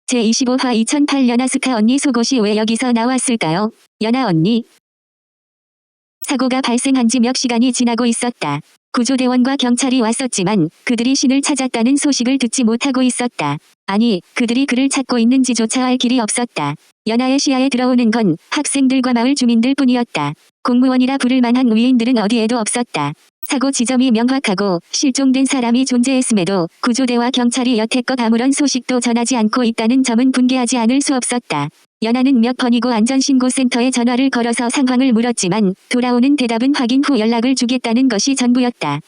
제25화 2008 연하스카 언니 속옷이 왜 여기서 나왔을까요? 연하 언니. 사고가 발생한 지 몇 시간이 지나고 있었다. 구조대원과 경찰이 왔었지만 그들이 신을 찾았다는 소식을 듣지 못하고 있었다. 아니, 그들이 그를 찾고 있는지조차 알 길이 없었다. 연하의 시야에 들어오는 건 학생들과 마을 주민들 뿐이었다. 공무원이라 부를 만한 위인들은 어디에도 없었다. 사고 지점이 명확하고 실종된 사람이 존재했음에도 구조대와 경찰이 여태껏 아무런 소식도 전하지 않고 있다는 점은 분개하지 않을 수 없었다. 연하는 몇 번이고 안전신고센터에 전화를 걸어서 상황을 물었지만 돌아오는 대답은 확인 후 연락을 주겠다는 것이 전부였다.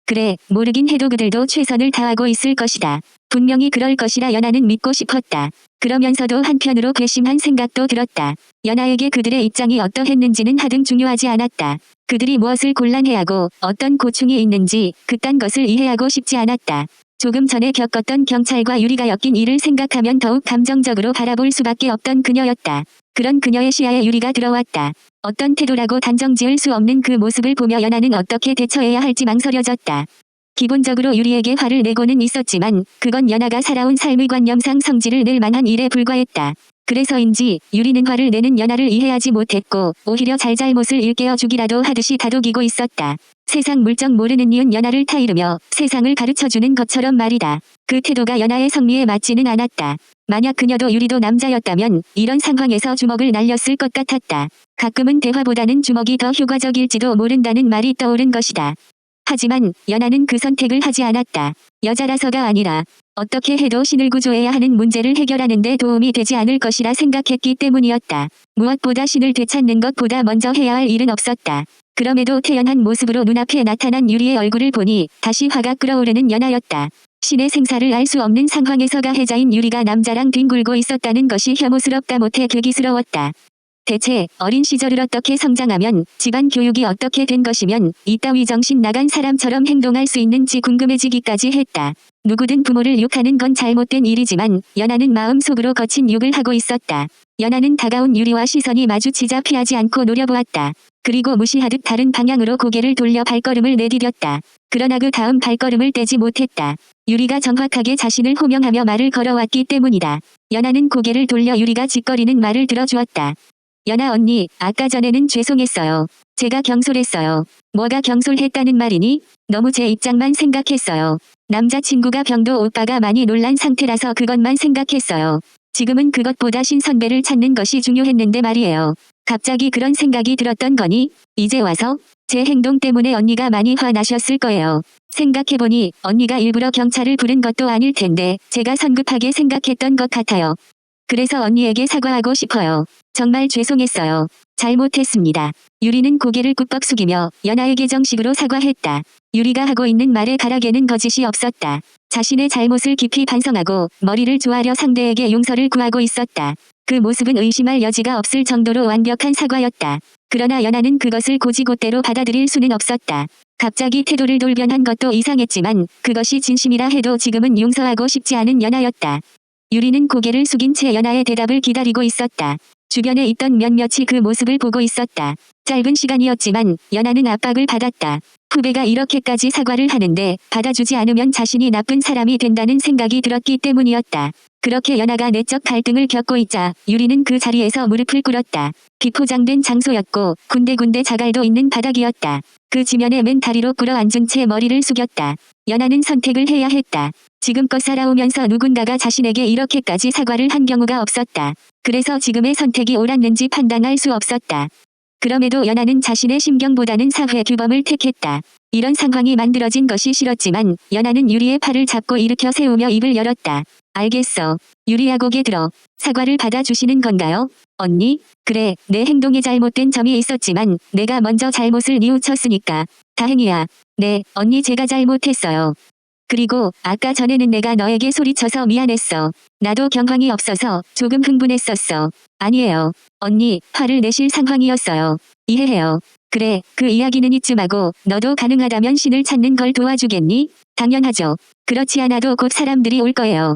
그래, 모르긴 해도 그들도 최선을 다하고 있을 것이다. 분명히 그럴 것이라 연하는 믿고 싶었다. 그러면서도 한편으로 괘씸한 생각도 들었다. 연하에게 그들의 입장이 어떠했는지는 하등 중요하지 않았다. 그들이 무엇을 곤란해하고 어떤 고충이 있는지 그딴 것을 이해하고 싶지 않았다. 조금 전에 겪었던 경찰과 유리가 엮인 일을 생각하면 더욱 감정적으로 바라볼 수밖에 없던 그녀였다. 그런 그녀의 시야에 유리가 들어왔다. 어떤 태도라고 단정 지을 수 없는 그 모습을 보며 연하는 어떻게 대처해야 할지 망설여졌다. 기본적으로 유리에게 화를 내고는 있었지만 그건 연하가 살아온 삶의 관념상 성질을 낼 만한 일에 불과했다. 그래서인지 유리는 화를 내는 연하를 이해하지 못했고 오히려 잘잘못을 일깨워주기라도 하듯이 다독이고 있었다. 세상 물정 모르는 이은 연하를 타이르며 세상을 가르쳐주는 것처럼 말이다. 그 태도가 연하의 성미에 맞지는 않았다. 만약 그녀도 유리도 남자였다면 이런 상황에서 주먹을 날렸을 것 같았다. 가끔은 대화보다는 주먹이 더 효과적일지도 모른다는 말이 떠오른 것이다. 하지만 연하는 그 선택을 하지 않았다. 여자라서가 아니라 어떻게 해도 신을 구조해야 하는 문제를 해결하는 데 도움이 되지 않을 것이라 생각했기 때문이었다. 무엇보다 신을 되찾는 것보다 먼저 해야 할 일은 없었다. 그럼에도 태연한 모습으로 눈앞에 나타난 유리의 얼굴을 보니 다시 화가 끓어오르는 연하였다. 신의 생사를 알 수 없는 상황에서 가해자인 유리가 남자랑 뒹굴고 있었다는 것이 혐오스럽다 못해 괴기스러웠다. 대체 어린 시절을 어떻게 성장하면 집안 교육이 어떻게 된 것이면 이따위 정신 나간 사람처럼 행동할 수 있는지 궁금해지기까지 했다. 누구든 부모를 욕하는 건 잘못된 일이지만 연하는 마음속으로 거친 욕을 하고 있었다. 연하는 다가온 유리와 시선이 마주치자 피하지 않고 노려보았다. 그리고 무시하듯 다른 방향으로 고개를 돌려 발걸음을 내디뎠다. 그러나 그 다음 발걸음을 떼지 못했다. 유리가 정확하게 자신을 호명하며 말을 걸어왔기 때문이다. 연하는 고개를 돌려 유리가 짓거리는 말을 들어주었다. 연하 언니, 아까 전에는 죄송했어요. 제가 경솔했어요. 뭐가 경솔했다는 말이니? 너무 제 입장만 생각했어요. 남자친구가 병도 오빠가 많이 놀란 상태라서 그것만 생각했어요. 지금은 그것보다 신 선배를 찾는 것이 중요했는데 말이에요. 갑자기 그런 생각이 들었던 거니? 이제 와서? 제 행동 때문에 언니가 많이 화나셨을 거예요. 생각해보니 언니가 일부러 경찰을 부른 것도 아닐 텐데 제가 성급하게 생각했던 것 같아요. 그래서 언니에게 사과하고 싶어요. 정말 죄송했어요. 잘못했습니다. 유리는 고개를 꾹뻑 숙이며 연하에게 정식으로 사과했다. 유리가 하고 있는 말에 가락에는 거짓이 없었다. 자신의 잘못을 깊이 반성하고 머리를 조아려 상대에게 용서를 구하고 있었다. 그 모습은 의심할 여지가 없을 정도로 완벽한 사과였다. 그러나 연하는 그것을 곧이곧대로 받아들일 수는 없었다. 갑자기 태도를 돌변한 것도 이상했지만 그것이 진심이라 해도 지금은 용서하고 싶지 않은 연하였다. 유리는 고개를 숙인 채 연하의 대답을 기다리고 있었다. 주변에 있던 몇몇이 그 모습을 보고 있었다. 짧은 시간이었지만 연하는 압박을 받았다. 후배가 이렇게까지 사과를 하는데 받아주지 않으면 자신이 나쁜 사람이 된다는 생각이 들었기 때문이었다. 그렇게 연하가 내적 갈등을 겪고 있자 유리는 그 자리에서 무릎을 꿇었다. 비포장된 장소였고 군데군데 자갈도 있는 바닥이었다. 그 지면에 맨 다리로 꿇어앉은 채 머리를 숙였다. 연하는 선택을 해야 했다. 지금껏 살아오면서 누군가가 자신에게 이렇게까지 사과를 한 경우가 없었다. 그래서 지금의 선택이 옳았는지 판단할 수 없었다. 그럼에도 연하는 자신의 심경보다는 사회 규범을 택했다. 이런 상황이 만들어진 것이 싫었지만 연하는 유리의 팔을 잡고 일으켜 세우며 입을 열었다. 알겠어. 유리야 고개 들어. 사과를 받아주시는 건가요? 언니? 그래, 내 행동에 잘못된 점이 있었지만 내가 먼저 잘못을 뉘우쳤으니까. 다행이야. 네, 언니 제가 잘못했어요. 그리고 아까 전에는 내가 너에게 소리쳐서 미안했어. 나도 경황이 없어서 조금 흥분했었어. 아니에요. 언니, 화를 내실 상황이었어요. 이해해요. 그래, 그 이야기는 이쯤하고 너도 가능하다면 신을 찾는 걸 도와주겠니? 당연하죠. 그렇지 않아도 곧 사람들이 올 거예요.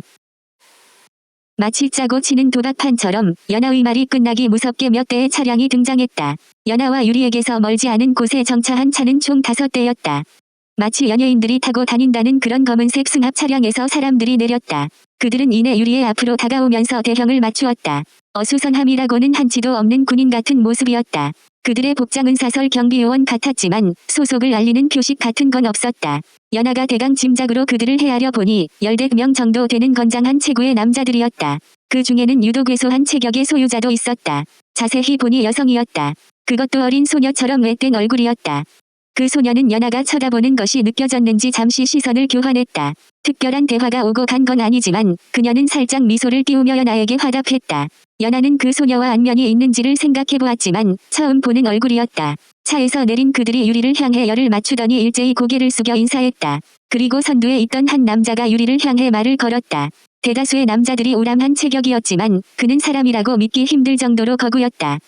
마치 짜고 치는 도박판처럼 연하의 말이 끝나기 무섭게 몇 대의 차량이 등장했다. 연하와 유리에게서 멀지 않은 곳에 정차한 차는 총 5대였다. 마치 연예인들이 타고 다닌다는 그런 검은색 승합 차량에서 사람들이 내렸다. 그들은 이내 유리의 앞으로 다가오면서 대형을 맞추었다. 어수선함이라고는 한치도 없는 군인 같은 모습이었다. 그들의 복장은 사설 경비요원 같았지만 소속을 알리는 표식 같은 건 없었다. 연하가 대강 짐작으로 그들을 헤아려 보니 10명 정도 되는 건장한 체구의 남자들이었다. 그 중에는 유독 왜소한 체격의 소유자도 있었다. 자세히 보니 여성이었다. 그것도 어린 소녀처럼 외된 얼굴이었다. 그 소녀는 연하가 쳐다보는 것이 느껴졌는지 잠시 시선을 교환했다. 특별한 대화가 오고 간 건 아니지만 그녀는 살짝 미소를 띄우며 연하에게 화답했다. 연하는 그 소녀와 안면이 있는지를 생각해보았지만 처음 보는 얼굴이었다. 차에서 내린 그들이 유리를 향해 열을 맞추더니 일제히 고개를 숙여 인사했다. 그리고 선두에 있던 한 남자가 유리를 향해 말을 걸었다. 대다수의 남자들이 우람한 체격이었지만 그는 사람이라고 믿기 힘들 정도로 거구였다.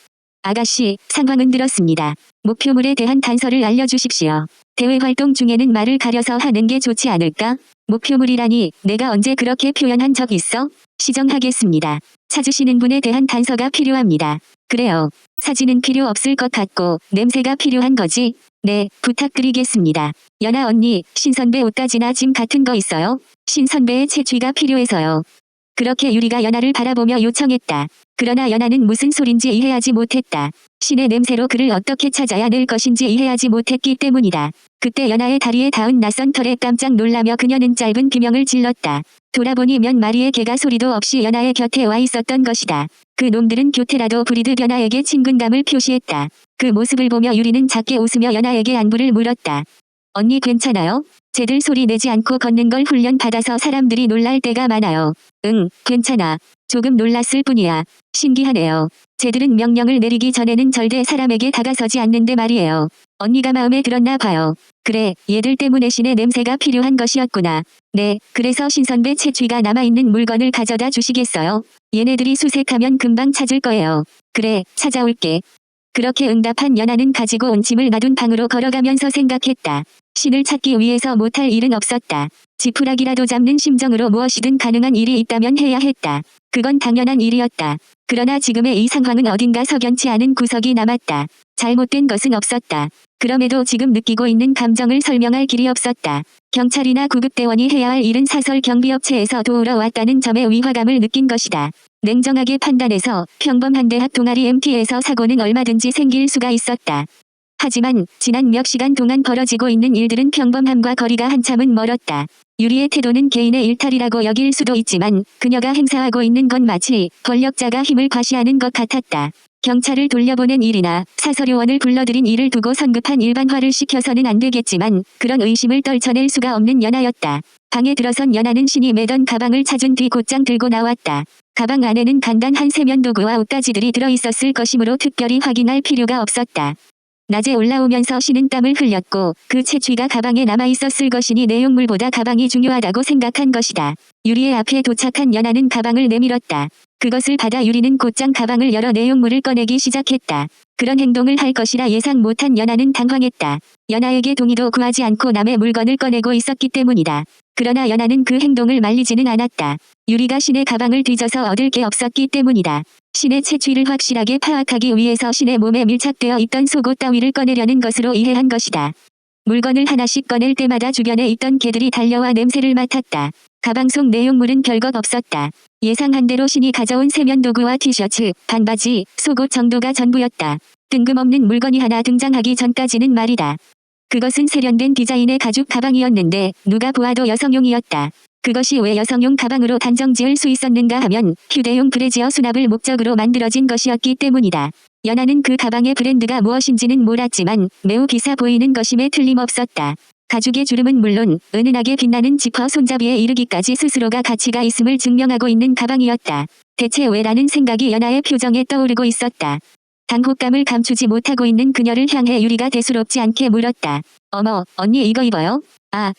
아가씨, 상황은 들었습니다. 목표물에 대한 단서를 알려주십시오. 대외 활동 중에는 말을 가려서 하는 게 좋지 않을까? 목표물이라니 내가 언제 그렇게 표현한 적 있어? 시정하겠습니다. 찾으시는 분에 대한 단서가 필요합니다. 그래요. 사진은 필요 없을 것 같고 냄새가 필요한 거지? 네, 부탁드리겠습니다. 연아 언니, 신선배 옷가지나 짐 같은 거 있어요? 신선배의 채취가 필요해서요. 그렇게 유리가 연아를 바라보며 요청했다. 그러나 연아는 무슨 소린지 이해하지 못했다. 신의 냄새로 그를 어떻게 찾아야 낼 것인지 이해하지 못했기 때문이다. 그때 연아의 다리에 닿은 낯선 털에 깜짝 놀라며 그녀는 짧은 비명을 질렀다. 돌아보니 몇 마리의 개가 소리도 없이 연아의 곁에 와 있었던 것이다. 그 놈들은 교태라도 부리듯 연아에게 친근감을 표시했다. 그 모습을 보며 유리는 작게 웃으며 연아에게 안부를 물었다. 언니 괜찮아요? 쟤들 소리 내지 않고 걷는 걸 훈련받아서 사람들이 놀랄 때가 많아요. 응, 괜찮아. 조금 놀랐을 뿐이야. 신기하네요. 쟤들은 명령을 내리기 전에는 절대 사람에게 다가서지 않는데 말이에요. 언니가 마음에 들었나 봐요. 그래, 얘들 때문에 신의 냄새가 필요한 것이었구나. 네, 그래서 신선배 채취가 남아있는 물건을 가져다 주시겠어요? 얘네들이 수색하면 금방 찾을 거예요. 그래, 찾아올게. 그렇게 응답한 연아는 가지고 온 짐을 놔둔 방으로 걸어가면서 생각했다. 신을 찾기 위해서 못할 일은 없었다. 지푸라기라도 잡는 심정으로 무엇이든 가능한 일이 있다면 해야 했다. 그건 당연한 일이었다. 그러나 지금의 이 상황은 어딘가 석연치 않은 구석이 남았다. 잘못된 것은 없었다. 그럼에도 지금 느끼고 있는 감정을 설명할 길이 없었다. 경찰이나 구급대원이 해야 할 일은 사설 경비업체에서 도우러 왔다는 점에 위화감을 느낀 것이다. 냉정하게 판단해서 평범한 대학 동아리 MT에서 사고는 얼마든지 생길 수가 있었다. 하지만 지난 몇 시간 동안 벌어지고 있는 일들은 평범함과 거리가 한참은 멀었다. 유리의 태도는 개인의 일탈이라고 여길 수도 있지만 그녀가 행사하고 있는 건 마치 권력자가 힘을 과시하는 것 같았다. 경찰을 돌려보낸 일이나 사서요원을 불러들인 일을 두고 성급한 일반화를 시켜서는 안 되겠지만 그런 의심을 떨쳐낼 수가 없는 연아였다. 방에 들어선 연아는 신이 매던 가방을 찾은 뒤 곧장 들고 나왔다. 가방 안에는 간단한 세면도구와 옷가지들이 들어있었을 것이므로 특별히 확인할 필요가 없었다. 낮에 올라오면서 신은 땀을 흘렸고 그 채취가 가방에 남아있었을 것이니 내용물보다 가방이 중요하다고 생각한 것이다. 유리의 앞에 도착한 연아는 가방을 내밀었다. 그것을 받아 유리는 곧장 가방을 열어 내용물을 꺼내기 시작했다. 그런 행동을 할 것이라 예상 못한 연아는 당황했다. 연아에게 동의도 구하지 않고 남의 물건을 꺼내고 있었기 때문이다. 그러나 연아는 그 행동을 말리지는 않았다. 유리가 신의 가방을 뒤져서 얻을 게 없었기 때문이다. 신의 채취를 확실하게 파악하기 위해서 신의 몸에 밀착되어 있던 속옷 따위를 꺼내려는 것으로 이해한 것이다. 물건을 하나씩 꺼낼 때마다 주변에 있던 개들이 달려와 냄새를 맡았다. 가방 속 내용물은 별것 없었다. 예상한 대로 신이 가져온 세면도구와 티셔츠, 반바지, 속옷 정도가 전부였다. 뜬금없는 물건이 하나 등장하기 전까지는 말이다. 그것은 세련된 디자인의 가죽 가방이었는데 누가 보아도 여성용이었다. 그것이 왜 여성용 가방으로 단정 지을 수 있었는가 하면 휴대용 브래지어 수납을 목적으로 만들어진 것이었기 때문이다. 연아는 그 가방의 브랜드가 무엇인지는 몰랐지만 매우 비싸 보이는 것임에 틀림없었다. 가죽의 주름은 물론 은은하게 빛나는 지퍼 손잡이에 이르기까지 스스로가 가치가 있음을 증명하고 있는 가방이었다. 대체 왜라는 생각이 연아의 표정에 떠오르고 있었다. 당혹감을 감추지 못하고 있는 그녀를 향해 유리가 대수롭지 않게 물었다. 어머, 언니 이거 입어요?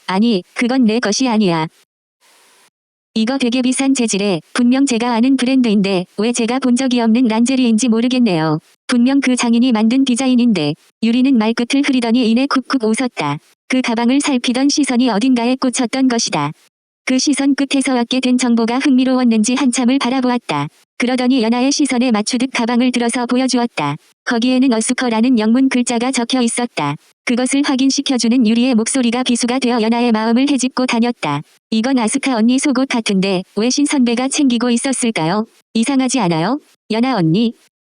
아니, 그건 내 것이 아니야. 이거 되게 비싼 재질에 분명 제가 아는 브랜드인데 왜 제가 본 적이 없는 란제리인지 모르겠네요. 분명 그 장인이 만든 디자인인데. 유리는 말끝을 흐리더니 이내 쿡쿡 웃었다. 그 가방을 살피던 시선이 어딘가에 꽂혔던 것이다. 그 시선 끝에서 얻게 된 정보가 흥미로웠는지 한참을 바라보았다. 그러더니 연아의 시선에 맞추듯 가방을 들어서 보여주었다. 거기에는 어스커라는 영문 글자가 적혀 있었다. 그것을 확인시켜주는 유리의 목소리가 비수가 되어 연아의 마음을 헤집고 다녔다. 이건 아스카 언니 속옷 같은데 왜 신 선배가 챙기고 있었을까요? 이상하지 않아요? 연아 언니,